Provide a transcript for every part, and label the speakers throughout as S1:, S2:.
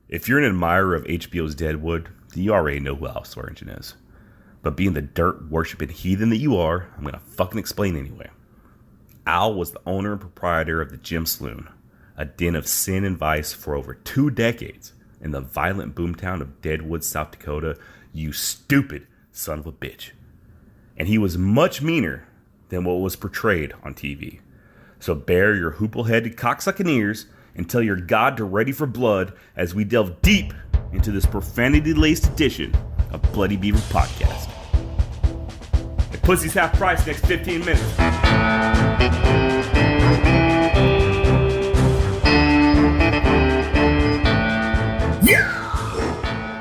S1: If you're an admirer of HBO's Deadwood, then you already know who Al Swearengen is. But being the dirt-worshipping heathen that you are, I'm gonna fucking explain anyway. Al was the owner and proprietor of the Gym Saloon, a den of sin and vice for over 2 decades in the violent boomtown of Deadwood, South Dakota, you stupid son of a bitch. And he was much meaner than what was portrayed on TV. So bare your hoople-headed cocksucking ears and tell your God to ready for blood as we delve deep into this profanity-laced edition of Bloody Beaver Podcast. And pussy's half price next 15 minutes.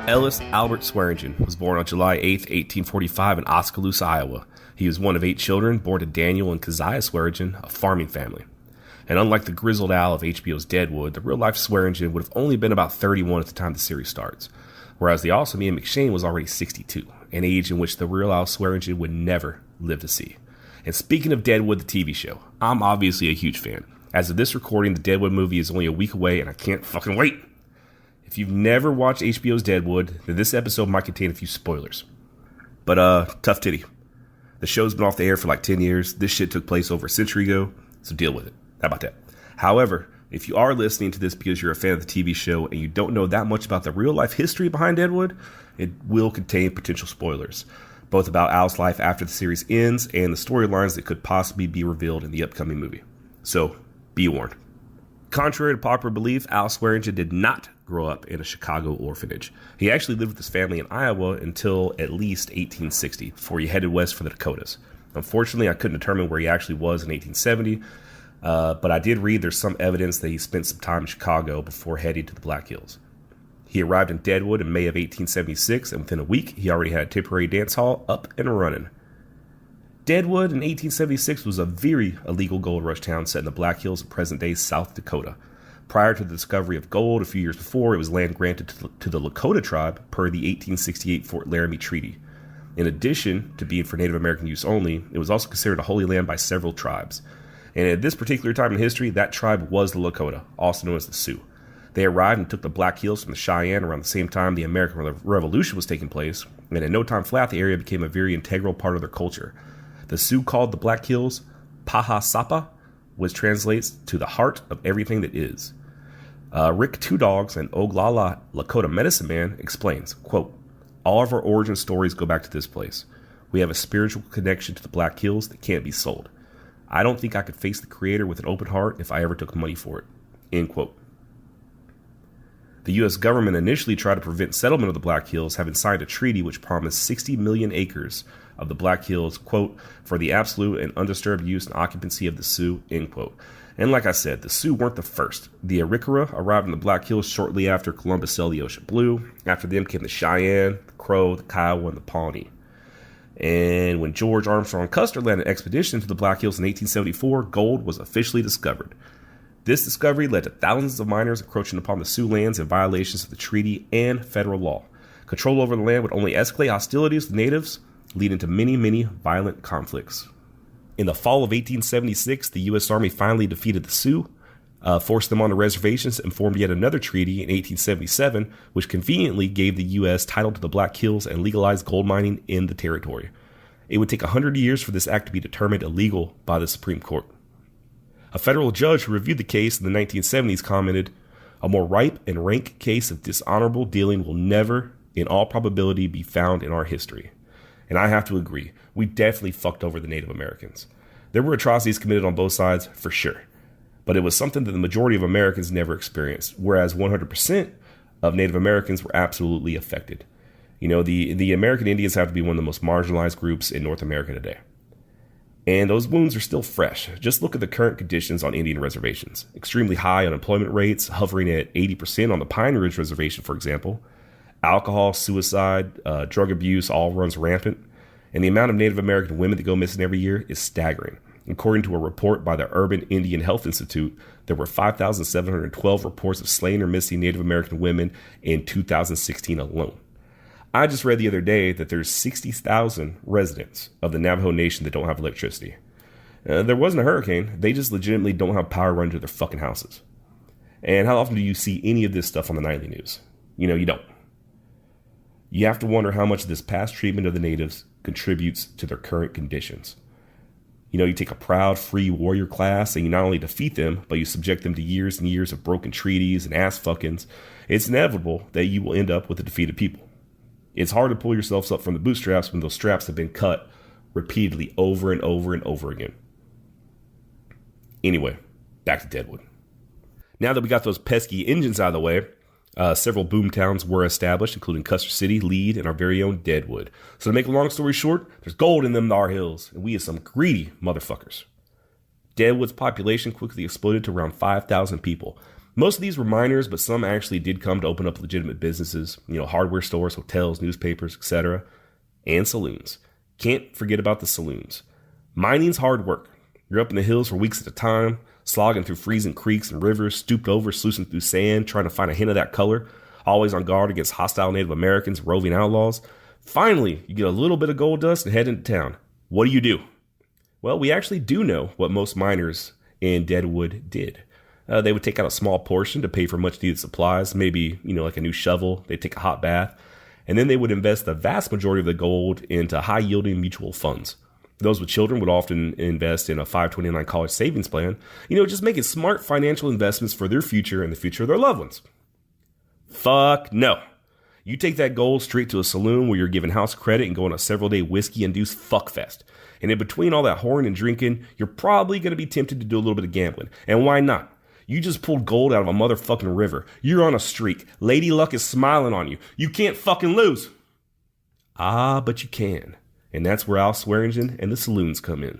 S1: Ellis Albert Swearengen was born on July 8, 1845 in Oskaloosa, Iowa. He was one of 8 children, born to Daniel and Keziah Swearengen, a farming family. And unlike the grizzled Al of HBO's Deadwood, the real-life Swearengen would have only been about 31 at the time the series starts, whereas the awesome Ian McShane was already 62, an age in which the real Al Swearengen would never live to see. And speaking of Deadwood, the TV show, I'm obviously a huge fan. As of this recording, the Deadwood movie is only a week away, and I can't fucking wait. If you've never watched HBO's Deadwood, then this episode might contain a few spoilers. But, tough titty. The show's been off the air for like 10 years. This shit took place over a century ago, so deal with it. How about that? However, if you are listening to this because you're a fan of the TV show and you don't know that much about the real-life history behind Deadwood, it will contain potential spoilers, both about Al's life after the series ends and the storylines that could possibly be revealed in the upcoming movie. So, be warned. Contrary to popular belief, Al Swearengen did not grow up in a Chicago orphanage. He actually lived with his family in Iowa until at least 1860, before he headed west for the Dakotas. Unfortunately, I couldn't determine where he actually was in 1870, but I did read there's some evidence that he spent some time in Chicago before heading to the Black Hills. He arrived in Deadwood in May of 1876, and within a week, he already had a temporary dance hall up and running. Deadwood in 1876 was a very illegal gold rush town set in the Black Hills of present-day South Dakota. Prior to the discovery of gold a few years before, it was land granted to the Lakota tribe per the 1868 Fort Laramie Treaty. In addition to being for Native American use only, it was also considered a holy land by several tribes. And at this particular time in history, that tribe was the Lakota, also known as the Sioux. They arrived and took the Black Hills from the Cheyenne around the same time the American Revolution was taking place, and in no time flat, the area became a very integral part of their culture. The Sioux called the Black Hills Paha Sapa, which translates to the heart of everything that is. Rick Two Dogs, an Oglala Lakota medicine man, explains, quote, "All of our origin stories go back to this place. We have a spiritual connection to the Black Hills that can't be sold. I don't think I could face the Creator with an open heart if I ever took money for it." End quote. The U.S. government initially tried to prevent settlement of the Black Hills, having signed a treaty which promised 60 million acres of the Black Hills, quote, "for the absolute and undisturbed use and occupancy of the Sioux," end quote. And like I said, the Sioux weren't the first. The Arikara arrived in the Black Hills shortly after Columbus sailed the ocean blue. After them came the Cheyenne, the Crow, the Kiowa, and the Pawnee. And when George Armstrong Custer led an expedition to the Black Hills in 1874, gold was officially discovered. This discovery led to thousands of miners encroaching upon the Sioux lands in violations of the treaty and federal law. Control over the land would only escalate hostilities with natives, leading to many, many violent conflicts. In the fall of 1876, the U.S. Army finally defeated the Sioux, forced them onto reservations, and formed yet another treaty in 1877, which conveniently gave the U.S. title to the Black Hills and legalized gold mining in the territory. It would take 100 years for this act to be determined illegal by the Supreme Court. A federal judge who reviewed the case in the 1970s commented, "A more ripe and rank case of dishonorable dealing will never, in all probability, be found in our history." And I have to agree, we definitely fucked over the Native Americans. There were atrocities committed on both sides, for sure. But it was something that the majority of Americans never experienced, whereas 100% of Native Americans were absolutely affected. You know, the American Indians have to be one of the most marginalized groups in North America today. And those wounds are still fresh. Just look at the current conditions on Indian reservations. Extremely high unemployment rates, hovering at 80% on the Pine Ridge Reservation, for example. Alcohol, suicide, drug abuse all runs rampant. And the amount of Native American women that go missing every year is staggering. According to a report by the Urban Indian Health Institute, there were 5,712 reports of slain or missing Native American women in 2016 alone. I just read the other day that there's 60,000 residents of the Navajo Nation that don't have electricity. There wasn't a hurricane. They just legitimately don't have power run to their fucking houses. And how often do you see any of this stuff on the nightly news? You don't. You have to wonder how much of this past treatment of the natives contributes to their current conditions. You take a proud, free warrior class and you not only defeat them, but you subject them to years and years of broken treaties and ass fuckings. It's inevitable that you will end up with a defeated people. It's hard to pull yourselves up from the bootstraps when those straps have been cut repeatedly over and over and over again. Anyway, back to Deadwood. Now that we got those pesky engines out of the way, several boom towns were established, including Custer City, Lead, and our very own Deadwood. So to make a long story short, there's gold in them thar hills, and we are some greedy motherfuckers. Deadwood's population quickly exploded to around 5,000 people. Most of these were miners, but some actually did come to open up legitimate businesses, hardware stores, hotels, newspapers, etc., and saloons. Can't forget about the saloons. Mining's hard work. You're up in the hills for weeks at a time, slogging through freezing creeks and rivers, stooped over, sluicing through sand, trying to find a hint of that color, always on guard against hostile Native Americans, roving outlaws. Finally, you get a little bit of gold dust and head into town. What do? Well, we actually do know what most miners in Deadwood did. They would take out a small portion to pay for much needed supplies, maybe, like a new shovel. They'd take a hot bath, and then they would invest the vast majority of the gold into high yielding mutual funds. Those with children would often invest in a 529 college savings plan, just making smart financial investments for their future and the future of their loved ones. Fuck no. You take that gold straight to a saloon where you're given house credit and go on a several-day whiskey-induced fuckfest. And in between all that whoring and drinking, you're probably going to be tempted to do a little bit of gambling. And why not? You just pulled gold out of a motherfucking river. You're on a streak. Lady Luck is smiling on you. You can't fucking lose. Ah, but you can. And that's where Al Swearengen and the saloons come in.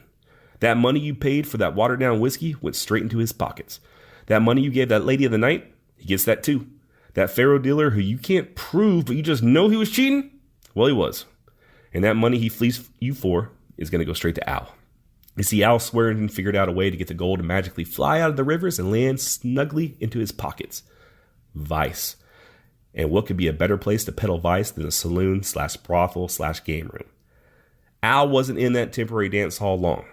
S1: That money you paid for that watered-down whiskey went straight into his pockets. That money you gave that lady of the night, he gets that too. That faro dealer who you can't prove, but you just know he was cheating? Well, he was. And that money he fleeced you for is going to go straight to Al. You see, Al Swearengen figured out a way to get the gold to magically fly out of the rivers and land snugly into his pockets. Vice. And what could be a better place to peddle vice than a saloon/brothel/game room? Al wasn't in that temporary dance hall long.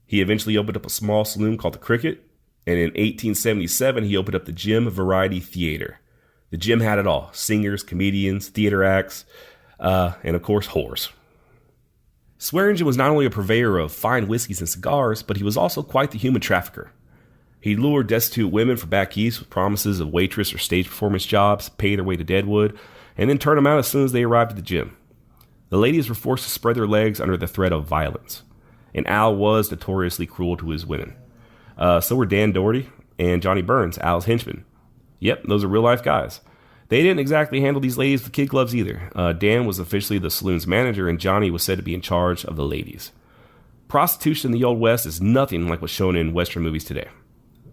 S1: He eventually opened up a small saloon called the Cricket, and in 1877 he opened up the Jim Variety Theater. The Jim had it all: singers, comedians, theater acts, and of course, whores. Swearengen was not only a purveyor of fine whiskeys and cigars, but he was also quite the human trafficker. He'd lure destitute women from back east with promises of waitress or stage performance jobs, pay their way to Deadwood, and then turn them out as soon as they arrived at the gym. The ladies were forced to spread their legs under the threat of violence, and Al was notoriously cruel to his women. So were Dan Doherty and Johnny Burns, Al's henchmen. Yep, those are real-life guys. They didn't exactly handle these ladies with kid gloves either. Dan was officially the saloon's manager, and Johnny was said to be in charge of the ladies. Prostitution in the Old West is nothing like what's shown in Western movies today.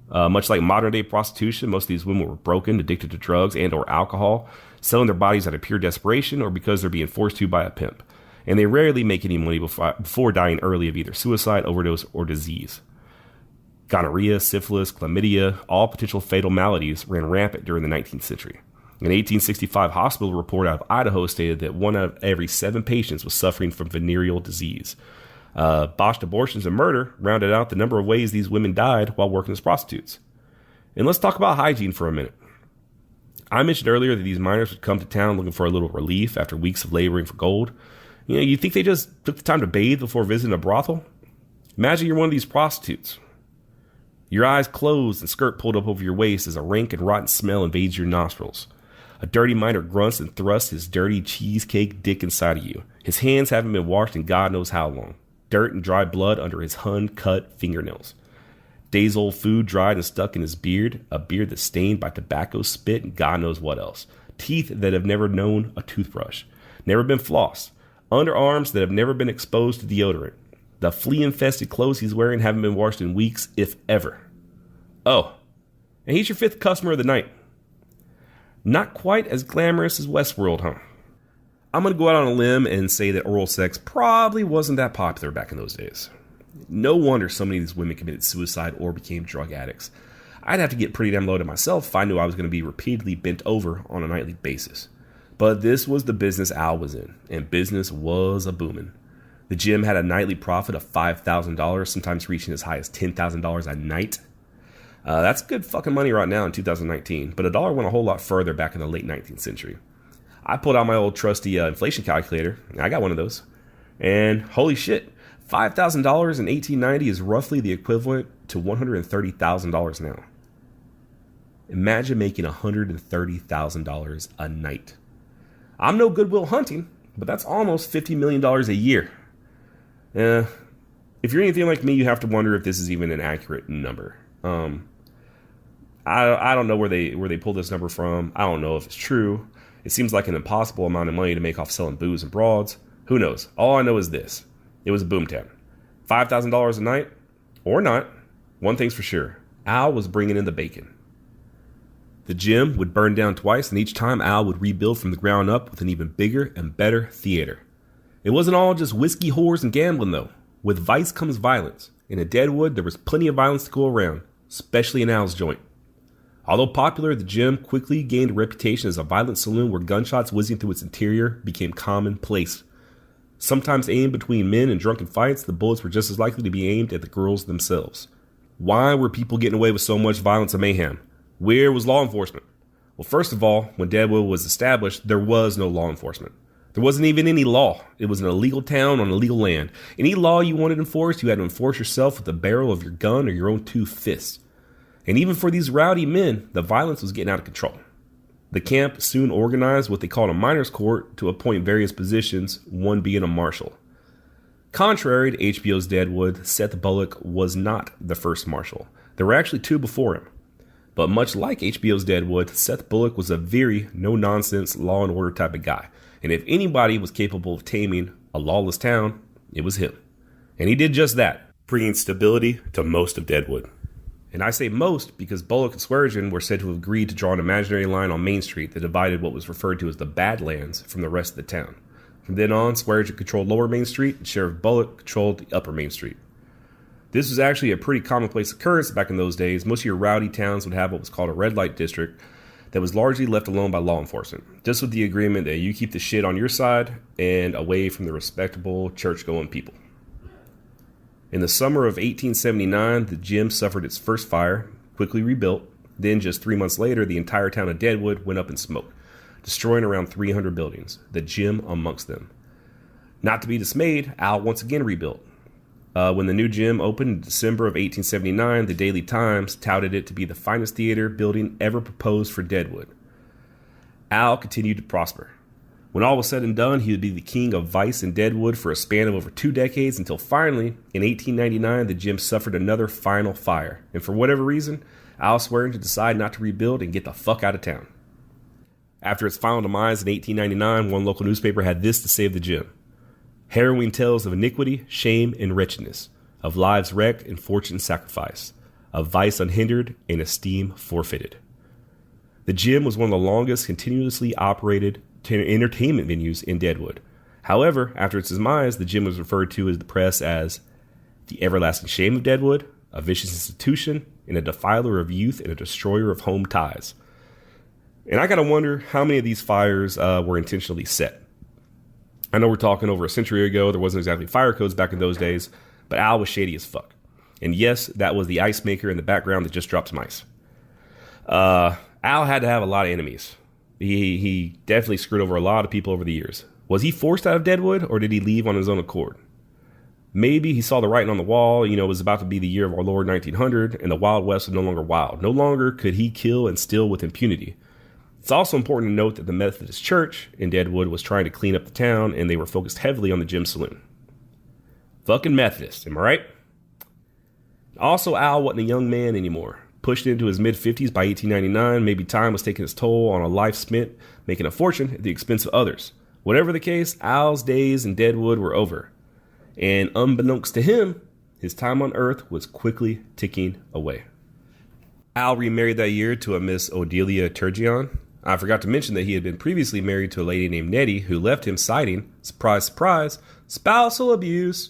S1: Much like modern-day prostitution, most of these women were broken, addicted to drugs and or alcohol, selling their bodies out of pure desperation or because they're being forced to by a pimp. And they rarely make any money before dying early of either suicide, overdose, or disease. Gonorrhea, syphilis, chlamydia, all potential fatal maladies ran rampant during the 19th century. An 1865 hospital report out of Idaho stated that 1 out of every 7 patients was suffering from venereal disease. Botched abortions and murder rounded out the number of ways these women died while working as prostitutes. And let's talk about hygiene for a minute. I mentioned earlier that these miners would come to town looking for a little relief after weeks of laboring for gold. You think they just took the time to bathe before visiting a brothel? Imagine you're one of these prostitutes. Your eyes closed and skirt pulled up over your waist as a rank and rotten smell invades your nostrils. A dirty miner grunts and thrusts his dirty cheesecake dick inside of you. His hands haven't been washed in God knows how long. Dirt and dry blood under his hun-cut fingernails. Days-old food dried and stuck in his beard, a beard that's stained by tobacco spit and God knows what else. Teeth that have never known a toothbrush. Never been flossed. Underarms that have never been exposed to deodorant. The flea-infested clothes he's wearing haven't been washed in weeks, if ever. Oh, and he's your 5th customer of the night. Not quite as glamorous as Westworld, huh? I'm going to go out on a limb and say that oral sex probably wasn't that popular back in those days. No wonder so many of these women committed suicide or became drug addicts. I'd have to get pretty damn loaded myself if I knew I was going to be repeatedly bent over on a nightly basis. But this was the business Al was in, and business was a booming. The gym had a nightly profit of $5,000, sometimes reaching as high as $10,000 a night. That's good fucking money right now in 2019, but a dollar went a whole lot further back in the late 19th century. I pulled out my old trusty inflation calculator. I got one of those. And holy shit, $5,000 in 1890 is roughly the equivalent to $130,000 now. Imagine making $130,000 a night. I'm no Goodwill Hunting, but that's almost $50 million a year. If you're anything like me, you have to wonder if this is even an accurate number. I don't know where they pulled this number from. I don't know if it's true. It seems like an impossible amount of money to make off selling booze and broads. Who knows? All I know is this. It was a boomtown. $5,000 a night, or not. One thing's for sure. Al was bringing in the bacon. The gym would burn down twice, and each time Al would rebuild from the ground up with an even bigger and better theater. It wasn't all just whiskey, whores, and gambling, though. With vice comes violence. And in Deadwood, there was plenty of violence to go around, especially in Al's joint. Although popular, the gym quickly gained a reputation as a violent saloon where gunshots whizzing through its interior became commonplace. Sometimes aimed between men in drunken fights, the bullets were just as likely to be aimed at the girls themselves. Why were people getting away with so much violence and mayhem? Where was law enforcement? Well, first of all, when Deadwood was established, there was no law enforcement. There wasn't even any law. It was an illegal town on illegal land. Any law you wanted enforced, you had to enforce yourself with the barrel of your gun or your own two fists. And even for these rowdy men, the violence was getting out of control. The camp soon organized what they called a miners' court to appoint various positions, one being a marshal. Contrary to HBO's Deadwood, Seth Bullock was not the first marshal. There were actually two before him. But much like HBO's Deadwood, Seth Bullock was a very no-nonsense, law and order type of guy. And if anybody was capable of taming a lawless town, it was him. And he did just that, bringing stability to most of Deadwood. And I say most because Bullock and Swearengen were said to have agreed to draw an imaginary line on Main Street that divided what was referred to as the Badlands from the rest of the town. From then on, Swearengen controlled Lower Main Street and Sheriff Bullock controlled the Upper Main Street. This was actually a pretty commonplace occurrence back in those days. Most of your rowdy towns would have what was called a red light district that was largely left alone by law enforcement, just with the agreement that you keep the shit on your side and away from the respectable church-going people. In the summer of 1879, the gym suffered its first fire, quickly rebuilt. Then, just 3 months later, the entire town of Deadwood went up in smoke, destroying around 300 buildings, the gym amongst them. Not to be dismayed, Al once again rebuilt. When the new gym opened in December of 1879, the Daily Times touted it to be the finest theater building ever proposed for Deadwood. Al continued to prosper. When all was said and done, he would be the king of vice in Deadwood for a span of over 2 decades until finally, in 1899, the gym suffered another final fire. And for whatever reason, Al Swearengen decided not to rebuild and get the fuck out of town. After its final demise in 1899, one local newspaper had this to say of the gym: harrowing tales of iniquity, shame, and wretchedness, of lives wrecked and fortune sacrificed, of vice unhindered and esteem forfeited. The gym was one of the longest continuously operated entertainment venues in Deadwood. However, after its demise, the gym was referred to as the press as the everlasting shame of Deadwood, a vicious institution, and a defiler of youth and a destroyer of home ties. And I gotta wonder how many of these fires were intentionally set. I know we're talking over a century ago. There wasn't exactly fire codes back in those days, but Al was shady as fuck. And yes, that was the ice maker in the background that just dropped some ice. Al had to have a lot of enemies. He definitely screwed over a lot of people over the years. Was he forced out of Deadwood, or did he leave on his own accord? Maybe he saw the writing on the wall. It was about to be the year of our Lord 1900, and the Wild West was no longer wild. No longer could he kill and steal with impunity. It's also important to note that the Methodist Church in Deadwood was trying to clean up the town, and they were focused heavily on the gym saloon. Fucking Methodists, am I right? Also, Al wasn't a young man anymore. Pushed into his mid-50s by 1899, maybe time was taking its toll on a life spent making a fortune at the expense of others. Whatever the case, Al's days in Deadwood were over. And unbeknownst to him, his time on Earth was quickly ticking away. Al remarried that year to a Miss Odelia Turgeon. I forgot to mention that he had been previously married to a lady named Nettie who left him citing, surprise, surprise, spousal abuse.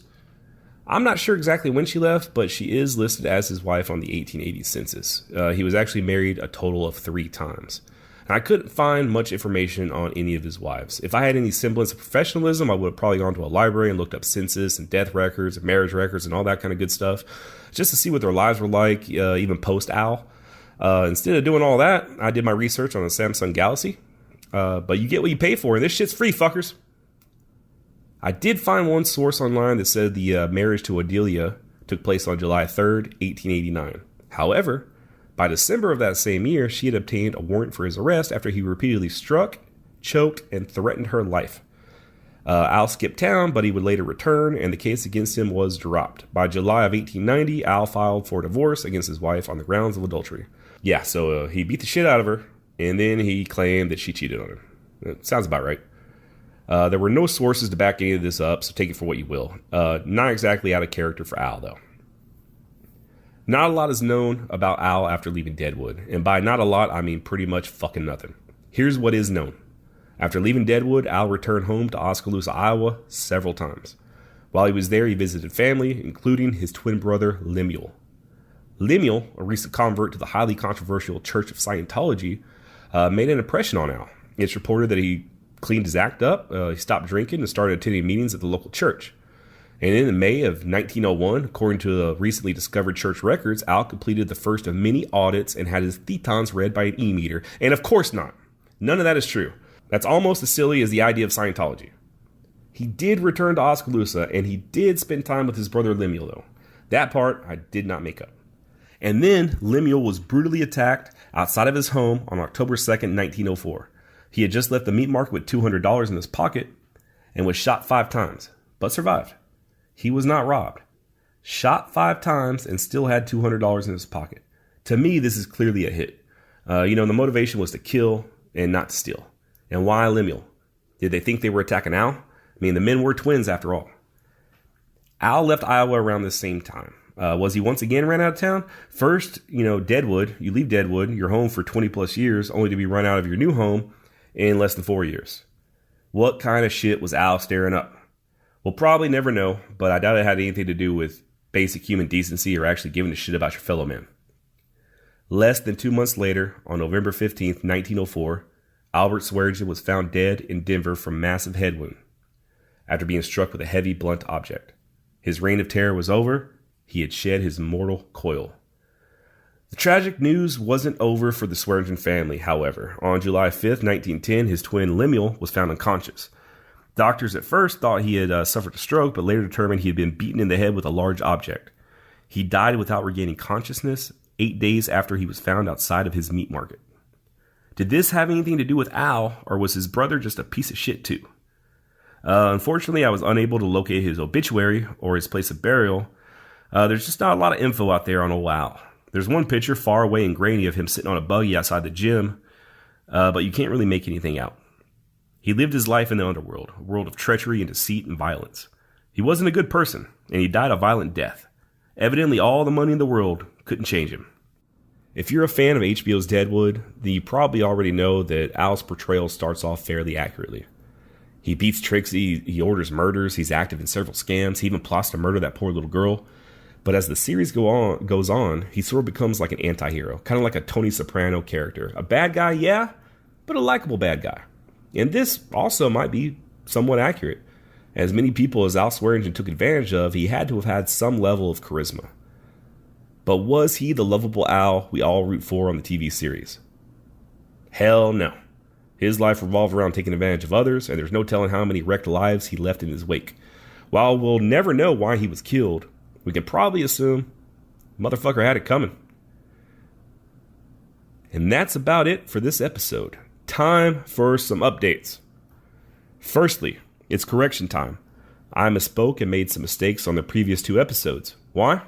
S1: I'm not sure exactly when she left, but she is listed as his wife on the 1880 census. He was actually married a total of 3 times. And I couldn't find much information on any of his wives. If I had any semblance of professionalism, I would have probably gone to a library and looked up census and death records and marriage records and all that kind of good stuff, just to see what their lives were like, even post-Al. Instead of doing all that, I did my research on the Samsung Galaxy. But you get what you pay for, and this shit's free, fuckers. I did find one source online that said the marriage to Adelia took place on July 3rd, 1889. However, by December of that same year, she had obtained a warrant for his arrest after he repeatedly struck, choked, and threatened her life. Al skipped town, but he would later return, and the case against him was dropped. By July of 1890, Al filed for divorce against his wife on the grounds of adultery. Yeah, so he beat the shit out of her, and then he claimed that she cheated on him. It sounds about right. There were no sources to back any of this up, so take it for what you will. Not exactly out of character for Al, though. Not a lot is known about Al after leaving Deadwood, and by not a lot, I mean pretty much fucking nothing. Here's what is known. After leaving Deadwood, Al returned home to Oskaloosa, Iowa several times. While he was there, he visited family, including his twin brother, Lemuel. Lemuel, a recent convert to the highly controversial Church of Scientology, made an impression on Al. It's reported that he cleaned his act up, he stopped drinking, and started attending meetings at the local church. And in May of 1901, according to the recently discovered church records, Al completed the first of many audits and had his thetans read by an e-meter. And of course not. None of that is true. That's almost as silly as the idea of Scientology. He did return to Oskaloosa, and he did spend time with his brother Lemuel, though. That part I did not make up. And then Lemuel was brutally attacked outside of his home on October 2nd, 1904. He had just left the meat market with $200 in his pocket and was shot 5 times, but survived. He was not robbed. Shot 5 times and still had $200 in his pocket. To me, this is clearly a hit. The motivation was to kill and not to steal. And why Lemuel? Did they think they were attacking Al? I mean, the men were twins after all. Al left Iowa around the same time. Was he once again ran out of town? First, Deadwood. You leave Deadwood, you're home for 20 plus years, only to be run out of your new home in less than 4 years. What kind of shit was Al staring up? We'll probably never know, but I doubt it had anything to do with basic human decency or actually giving a shit about your fellow man. Less than 2 months later, on November 15th, 1904, Albert Swearengen was found dead in Denver from massive head wound after being struck with a heavy, blunt object. His reign of terror was over. He had shed his mortal coil. The tragic news wasn't over for the Swearengen family, however. On July 5th, 1910, his twin Lemuel was found unconscious. Doctors at first thought he had suffered a stroke, but later determined he had been beaten in the head with a large object. He died without regaining consciousness 8 days after he was found outside of his meat market. Did this have anything to do with Al, or was his brother just a piece of shit too? Unfortunately, I was unable to locate his obituary or his place of burial. There's just not a lot of info out there on old Al. There's one picture far away and grainy of him sitting on a buggy outside the gym, but you can't really make anything out. He lived his life in the underworld, a world of treachery and deceit and violence. He wasn't a good person, and he died a violent death. Evidently, all the money in the world couldn't change him. If you're a fan of HBO's Deadwood, then you probably already know that Al's portrayal starts off fairly accurately. He beats Trixie, he orders murders, he's active in several scams, he even plots to murder that poor little girl. But as the series goes on, he sort of becomes like an anti-hero, kind of like a Tony Soprano character. A bad guy, yeah, but a likable bad guy. And this also might be somewhat accurate. As many people as Al Swearengen took advantage of, he had to have had some level of charisma. But was he the lovable Al we all root for on the TV series? Hell no. His life revolved around taking advantage of others, and there's no telling how many wrecked lives he left in his wake. While we'll never know why he was killed, we can probably assume motherfucker had it coming. And that's about it for this episode. Time for some updates. Firstly, it's correction time. I misspoke and made some mistakes on the previous 2 episodes. Why?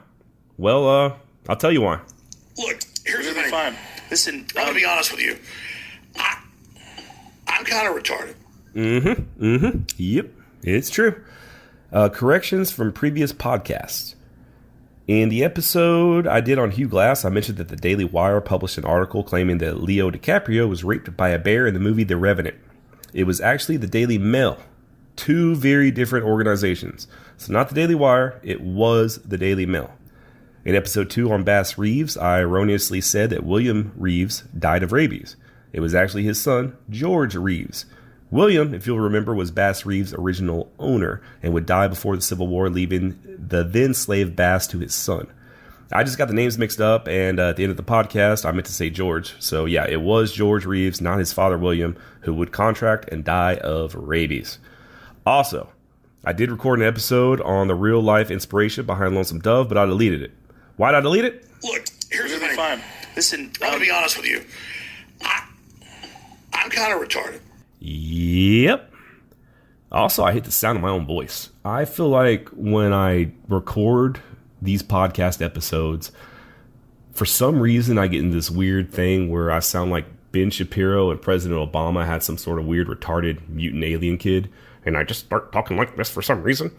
S1: Well, I'll tell you why.
S2: Look, here's the thing.
S3: Fine. Listen,
S2: I'm gonna be honest with you. I'm kind of retarded.
S1: Yep, it's true. Corrections from previous podcasts. In the episode I did on Hugh Glass, I mentioned that the Daily Wire published an article claiming that Leo DiCaprio was raped by a bear in the movie The Revenant. It was actually the Daily Mail. 2 very different organizations. So not the Daily Wire, it was the Daily Mail. In episode 2 on Bass Reeves, I erroneously said that William Reeves died of rabies. It was actually his son, George Reeves. William, if you'll remember, was Bass Reeves' original owner and would die before the Civil War, leaving the then slave Bass to his son. I just got the names mixed up, and at the end of the podcast, I meant to say George. So yeah, it was George Reeves, not his father William, who would contract and die of rabies. Also, I did record an episode on the real life inspiration behind Lonesome Dove, but I deleted it. Why did I delete it?
S2: Look, here's the thing.
S3: Fine. Listen,
S2: I'm gonna be honest with you. I'm kind of retarded.
S1: Yep. Also, I hate the sound of my own voice. I feel like when I record these podcast episodes, for some reason I get in this weird thing where I sound like Ben Shapiro and President Obama had some sort of weird retarded mutant alien kid, and I just start talking like this for some reason.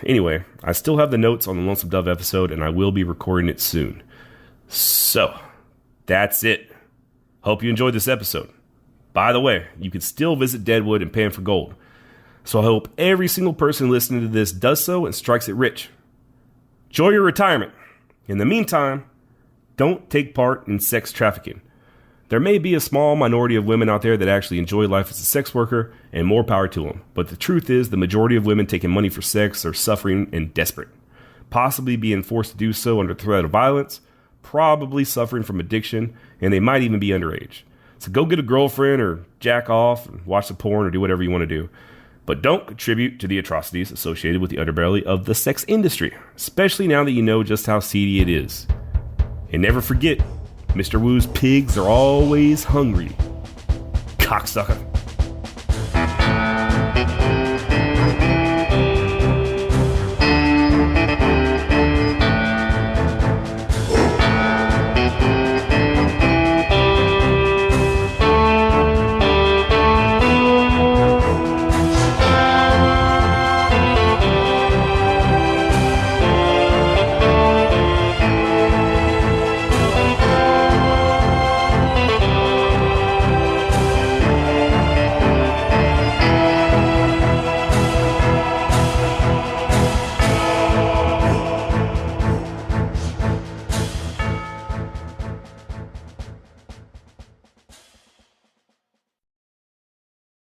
S1: Anyway, I still have the notes on the Lonesome Dove episode, and I will be recording it soon. So, that's it. Hope you enjoyed this episode. By the way, you can still visit Deadwood and Pan for Gold. So I hope every single person listening to this does so and strikes it rich. Enjoy your retirement. In the meantime, don't take part in sex trafficking. There may be a small minority of women out there that actually enjoy life as a sex worker, and more power to them. But the truth is, the majority of women taking money for sex are suffering and desperate. Possibly being forced to do so under threat of violence, probably suffering from addiction, and they might even be underage. So go get a girlfriend or jack off and watch the porn or do whatever you want to do. But don't contribute to the atrocities associated with the underbelly of the sex industry, especially now that you know just how seedy it is. And never forget, Mr. Wu's pigs are always hungry. Cocksucker.